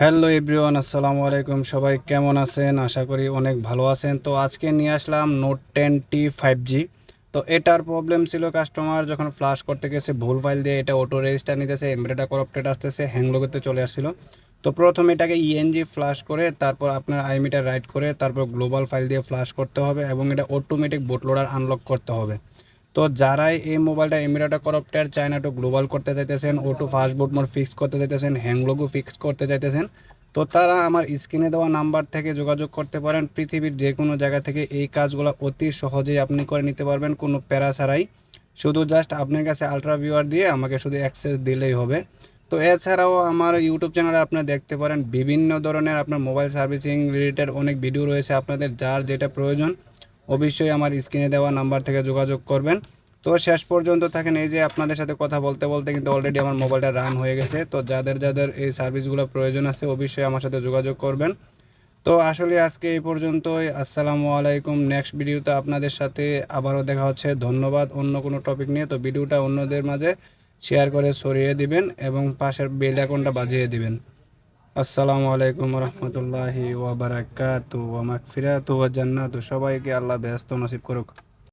Hello everyone, আসসালামু আলাইকুম। সবাই কেমন আছেন? আশা করি অনেক ভালো আছেন। তো আজকে নিয়ে আসলাম নোট 10T 5G। তো এটার প্রবলেম ছিল, কাস্টমার যখন ফ্লাশ করতে গেছে ভুল ফাইল দিয়ে এটা অটো রেজিস্টার নিতেছে, এমবেডেড করাপ্টেড আসতেছে, হ্যাং লোগোতে চলে আসছিল। তো প্রথমে এটাকে ইএনজি ফ্লাশ করে তারপর আপনার আইমিটার রাইট করে তারপর গ্লোবাল ফাইল দিয়ে ফ্লাশ করতে হবে এবং এটা অটোমেটিক বুট লোডার আনলক করতে হবে। তো যারাই এই মোবাইলটা এমিরেটা করাপ্টার চায়না টু গ্লোবাল করতে চাইতেছেন, ও to fast boot mode fix করতে চাইতেছেন, হ্যাংলোগো ফিক্স করতে চাইতেছেন, তো তারা আমার স্ক্রিনে দেওয়া নাম্বার থেকে যোগাযোগ করতে পারেন। পৃথিবীর যে কোনো জায়গা থেকে এই কাজগুলো অতি সহজেই আপনি করে নিতে পারবেন, কোনো প্যারা ছাড়াই। শুধু জাস্ট আপনার কাছে আলট্রা ভিউয়ার দিয়ে আমাকে শুধু অ্যাক্সেস দিলেই হবে। তো এছাড়াও আমার ইউটিউব চ্যানেলে আপনারা দেখতে পারেন বিভিন্ন ধরনের আপনার মোবাইল সার্ভিসিং রিলেটেড অনেক ভিডিও রয়েছে। আপনাদের যার যেটা প্রয়োজন অবশ্যই আমার স্ক্রিনে দেওয়া নাম্বার থেকে যোগাযোগ করবেন। তো শেষ পর্যন্ত থাকেন। এই যে আপনাদের সাথে কথা বলতে বলতে কিন্তু অলরেডি আমার মোবাইলটা রান হয়ে গেছে। তো যাদের যাদের এই সার্ভিসগুলো প্রয়োজন আছে অবশ্যই আমার সাথে যোগাযোগ করবেন। তো আসলে আজকে এই পর্যন্তই। আসসালামু আলাইকুম। নেক্সট ভিডিওতে আপনাদের সাথে আবারও দেখা হচ্ছে। ধন্যবাদ। অন্য কোনো টপিক নিয়ে তো ভিডিওটা অন্যদের মাঝে শেয়ার করে ছড়িয়ে দিবেন এবং পাশের বেল আইকনটা বাজিয়ে দিবেন। আসসালামু আলাইকুম রহমতুল্লাহি ওয়া বারাকাতু ওয়া মাগফিরাতু ওয়া জান্নাতু। সবাইকে আল্লাহ ব্যস্ত নসিব করুক।